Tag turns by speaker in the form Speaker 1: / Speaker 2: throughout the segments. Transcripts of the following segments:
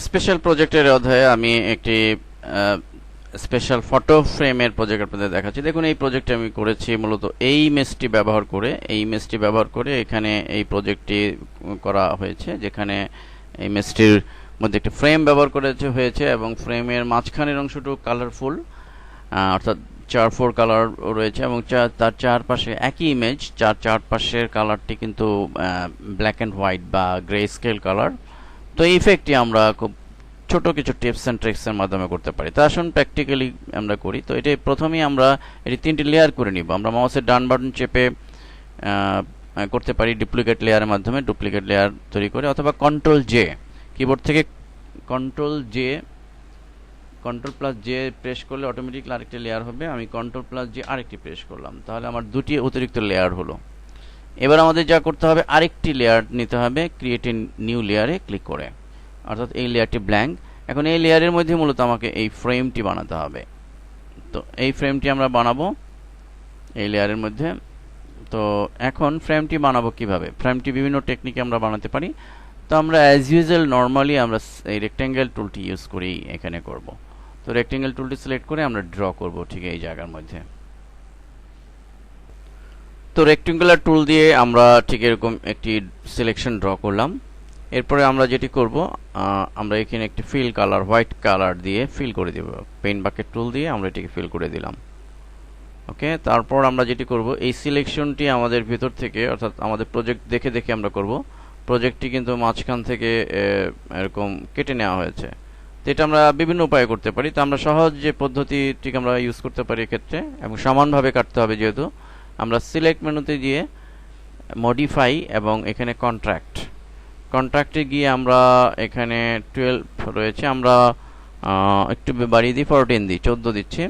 Speaker 1: Special প্রজেক্টের অধ্যায়ে আমি একটি স্পেশাল ফটো ফ্রেমের প্রজেক্ট আপনাদের দেখাচ্ছি। দেখুন, এই প্রজেক্টটি আমি করেছি মূলত এই ইমেজটি ব্যবহার করে এখানে এই প্রজেক্টটি করা হয়েছে, যেখানে এই ইমেজটির মধ্যে একটি ফ্রেম ব্যবহার হয়েছে এবং ফ্রেমের মাঝখানের অংশটুকু কালারফুল, অর্থাৎ 4-4 কালার রয়েছে এবং তার চারপাশে একই ইমেজ, চারপাশের কালারটি কিন্তু ব্ল্যাক অ্যান্ড হোয়াইট বা গ্রে স্কেল কালার। তো এই ইফেক্টটি আমরা খুব ছোট কিছু টিপস অ্যান্ড ট্রিক্সের মাধ্যমে করতে পারি। তো আসুন প্র্যাকটিক্যালি আমরা করি। তো এটি প্রথমেই আমরা এটি 3টি লেয়ার করে নিব। আমরা মাউসের ডান বাটন চেপে করতে পারি ডুপ্লিকেট লেয়ারের মাধ্যমে, ডুপ্লিকেট লেয়ার তৈরি করে, অথবা কন্ট্রোল জে, কিবোর্ড থেকে কন্ট্রোল+J প্রেস করলে অটোমেটিকলি আরেকটি লেয়ার হবে। আমি কন্ট্রোল+J আরেকটি প্রেস করলাম, তাহলে আমার দুটি অতিরিক্ত লেয়ার হলো। এবার আমাদের যা করতে হবে, আরেকটি লেয়ার নিতে হবে, ক্রিয়েট এ নিউ লেয়ারে ক্লিক করে, অর্থাৎ এই লেয়ারটি ব্ল্যাঙ্ক। এখন এই লেয়ারের মধ্যে মূলত আমাকে এই ফ্রেমটি বানাতে হবে। তো এই ফ্রেমটি আমরা বানাবো এই লেয়ারের মধ্যে। তো এখন ফ্রেমটি বানাবো কিভাবে? ফ্রেমটি বিভিন্ন টেকনিকে আমরা বানাতে পারি। তো আমরা অ্যাজ ইউজুয়াল নর্মালি আমরা এই রেক্ট্যাঙ্গেল টুলটি ইউজ করেই এখানে করব। তো রেক্ট্যাঙ্গেল টুলটি সিলেক্ট করে আমরা ড্র করব ঠিক এই জায়গার মধ্যে। তো রেক্ট্যাঙ্গুলার টুল দিয়ে আমরা ঠিক এরকম একটি সিলেকশন ড্র করলাম। এরপরে আমরা যেটি করব, আমরা এখানে একটি ফিল কালার হোয়াইট কালার দিয়ে ফিল করে দেব। পেইন্ট বাকেট টুল দিয়ে আমরা এটিকে ফিল করে দিলাম। ওকে, তারপর আমরা যেটি করব, এই সিলেকশনটি আমাদের ভিতর থেকে, অর্থাৎ আমাদের প্রজেক্ট দেখে দেখে আমরা করব। প্রজেক্টটি কিন্তু মাঝখান থেকে এরকম কেটে নেওয়া হয়েছে। তো এটা আমরা বিভিন্ন উপায়ে করতে পারি। তো আমরা সহজ যে পদ্ধতিটিকে আমরা ইউজ করতে পারি এক্ষেত্রে, এবং সমানভাবে কাটতে হবে যেহেতু, আমরা সিলেক্ট মেনুতে গিয়ে মডিফাই এবং এখানে কন্ট্রাক্টে গিয়ে আমরা এখানে 12 রয়েছে, আমরা একটু বাড়িয়ে দিই, 14 দিই, 14 দিচ্ছি,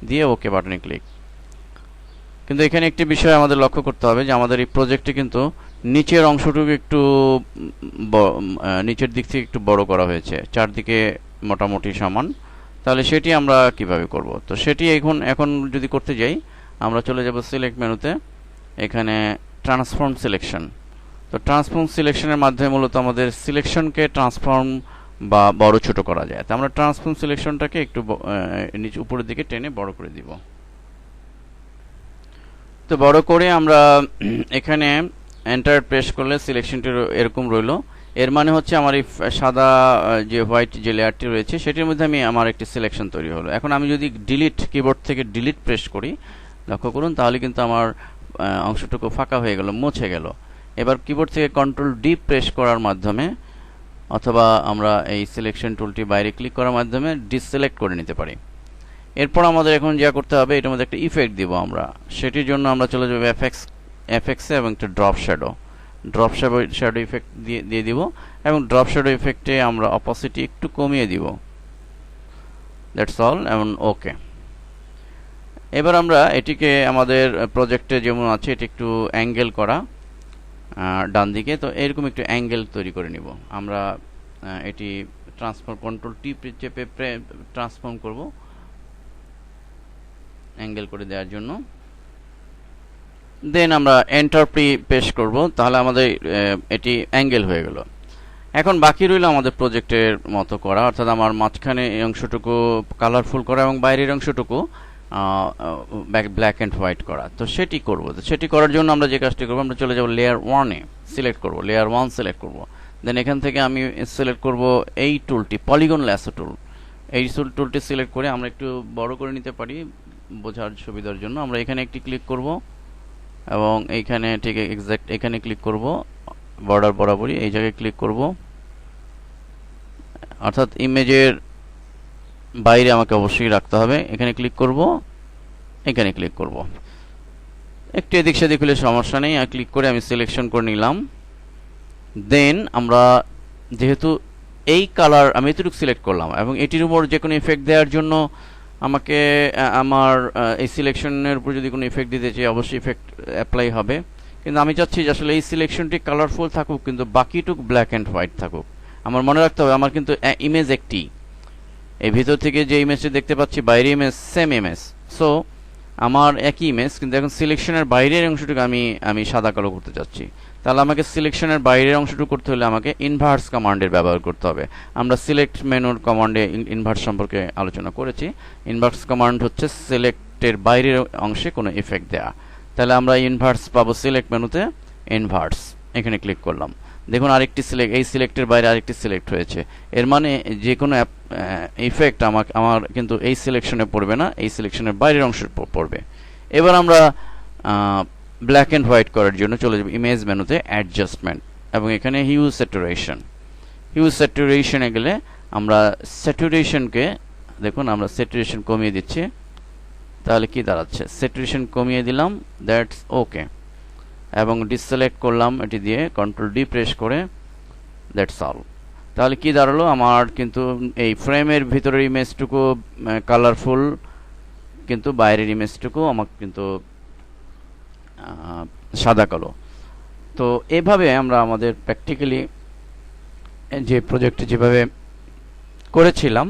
Speaker 1: দিয়ে ওকে বাটনে ক্লিক। কিন্তু এখানে একটি বিষয় আমাদের লক্ষ্য করতে হবে যে আমাদের এই প্রজেক্টে কিন্তু নিচের অংশটুকু একটু নিচের দিক থেকে একটু বড় করা হয়েছে, চারদিকে মোটামুটি সমান। তাহলে সেটি আমরা কিভাবে করব? তো সেটি এখন যদি করতে যাই, আমরা চলে যাব সিলেক্ট মেনুতে, এখানে ট্রান্সফর্ম সিলেকশন। তো ট্রান্সফর্ম সিলেকশনের মাধ্যমে মূলত আমাদের সিলেকশনকে ট্রান্সফর্ম বা বড় ছোট করা যায়। তো আমরা ট্রান্সফর্ম সিলেকশনটাকে একটু নিচে উপরের দিকে টেনে বড় করে দিব। তো বড় করে আমরা এখানে এন্টার প্রেস করলে সিলেকশনটি এরকম রইল। এর মানে হচ্ছে আমার এই সাদা যে হোয়াইট যে লেয়ারটি রয়েছে সেটির মধ্যে আমার একটি সিলেকশন তৈরি হলো। এখন আমি যদি কিবোর্ড থেকে ডিলিট প্রেস করি, লক্ষ্য করুন, তাহলে কিন্তু আমার অংশটুকু ফাঁকা হয়ে গেল, মুছে গেল। এবার কিবোর্ড থেকে কন্ট্রোল+D প্রেস করার মাধ্যমে, অথবা আমরা এই সিলেকশন টুলটি বাইরে ক্লিক করার মাধ্যমে ডিসিলেক্ট করে নিতে পারি। এরপর আমাদের এখন যা করতে হবে, এটার মধ্যে একটা ইফেক্ট দিব আমরা। সেটির জন্য আমরা চলে যাব এফেক্টসে এবং একটা ড্রপ শ্যাডো ইফেক্ট দিয়ে দিব, এবং ড্রপ শ্যাডো ইফেক্টে আমরা অপোসিটি একটু কমিয়ে দিব। দ্যাটস অল, এবং ওকে। এবার আমরা এটিকে আমাদের প্রজেক্টে যেমন আছে এটি একটু অ্যাঙ্গেল করা ডান দিকে। তো এরকম একটু অ্যাঙ্গেল তৈরি করে নিব আমরা। এটি ট্রান্সফর্ম কন্ট্রোল-T চেপে ট্রান্সফর্ম করব অ্যাঙ্গেল করে দেওয়ার জন্য। দেন আমরা এন্টার প্রেস করব, তাহলে আমাদের এটি অ্যাঙ্গেল হয়ে গেল। এখন বাকি রইল আমাদের প্রজেক্টের মতো করা, অর্থাৎ আমার মাঝখানে এই অংশটুকু কালারফুল করা এবং বাইরের অংশটুকু ব্ল্যাক অ্যান্ড হোয়াইট করা। তো সেটি করব। তো সেটি করার জন্য আমরা যে কাজটি করব, আমরা চলে যাব লেয়ার 1-এ, সিলেক্ট করব, লেয়ার 1 সিলেক্ট করব। দেন এখান থেকে আমি সিলেক্ট করব এই টুলটি, পলিগন ল্যাসো টুল। এই টুলটি সিলেক্ট করে আমরা একটু বড় করে নিতে পারি বোঝার সুবিধার জন্য। আমরা এখানে একটি ক্লিক করব এবং এইখানে ঠিক এক্সাক্ট এখানে ক্লিক করব, বর্ডার বরাবরই এই জায়গায় ক্লিক করব, অর্থাৎ ইমেজের বাইরে আমাকে অবশ্যই রাখতে হবে। এখানে ক্লিক করব, এখানে ক্লিক করব, একটু এদিক সেদিক হলে সমস্যা নেই। ক্লিক করে আমি সিলেকশন করে নিলাম। দেন আমরা যেহেতু এই কালার আমি এতটুকু সিলেক্ট করলাম, এবং এটির উপর যে কোনো ইফেক্ট দেওয়ার জন্য আমাকে আমার এই সিলেকশনের উপর যদি কোনো ইফেক্ট দিতে চাই, অবশ্যই ইফেক্ট অ্যাপ্লাই হবে। কিন্তু আমি চাচ্ছি যে আসলে এই সিলেকশনটি কালারফুল থাকুক, কিন্তু বাকিটুক ব্ল্যাক অ্যান্ড হোয়াইট থাকুক। আমার মনে রাখতে হবে আমার কিন্তু ইমেজ একটি, এই ভিতর থেকে যে ইমেজটি দেখতে পাচ্ছি বাইরে ইমেজ সেম ইমেজ। সো আমার একই ইমেজ, কিন্তু এখন সিলেকশনের বাইরের অংশটুকু আমি আমি সাদা কালো করতে চাচ্ছি। তাহলে আমাকে সিলেকশনের বাইরের অংশটুকু করতে হলে আমাকে ইনভার্স কমান্ডের ব্যবহার করতে হবে। আমরা সিলেক্ট মেনুর কমান্ডে ইনভার্স সম্পর্কে আলোচনা করেছি। ইনভার্স কমান্ড হচ্ছে সিলেক্টের বাইরের অংশে কোনো ইফেক্ট দেয়া। তাহলে আমরা ইনভার্স পাবো সিলেক্ট মেনুতে, ইনভার্স এখানে ক্লিক করলাম। দেখুন আরেকটি সিলেক্ট, এই সিলেক্টের বাইরে আরেকটি সিলেক্ট হয়েছে। এর মানে যে কোনো ইফেক্ট আমার কিন্তু এই সিলেকশনে পড়বে না, এই সিলেকশনের বাইরের অংশে পড়বে। এবার আমরা ব্ল্যাক অ্যান্ড হোয়াইট করার জন্য চলে যাব ইমেজ মেনুতে, অ্যাডজাস্টমেন্ট, এবং এখানে হিউ স্যাচুরেশন। হিউ স্যাচুরেশনে গেলে আমরা স্যাচুরেশনকে, দেখুন আমরা স্যাচুরেশন কমিয়ে দিচ্ছি। তাহলে কি দাঁড়াচ্ছে, স্যাচুরেশন কমিয়ে দিলাম, দ্যাটস ওকে, এবং ডিসেলেক্ট করলাম এটি দিয়ে, কন্ট্রোল ডি প্রেস করে, দ্যাটস অল। তাহলে কি দাঁড়ালো, আমার কিন্তু এই ফ্রেমের ভিতরের ইমেজটুকু কালারফুল, কিন্তু বাইরের ইমেজটুকু আমার কিন্তু সাদা কালো। তো এভাবে আমরা আমাদের প্র্যাকটিক্যালি যে প্রজেক্টে যেভাবে করেছিলাম,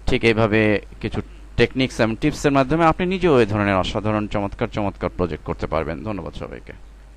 Speaker 1: ঠিক এইভাবে কিছু টেকনিক্স এবং টিপসের মাধ্যমে আপনি নিজেও এই ধরনের অসাধারণ চমৎকার চমৎকার প্রজেক্ট করতে পারবেন। ধন্যবাদ সবাইকে।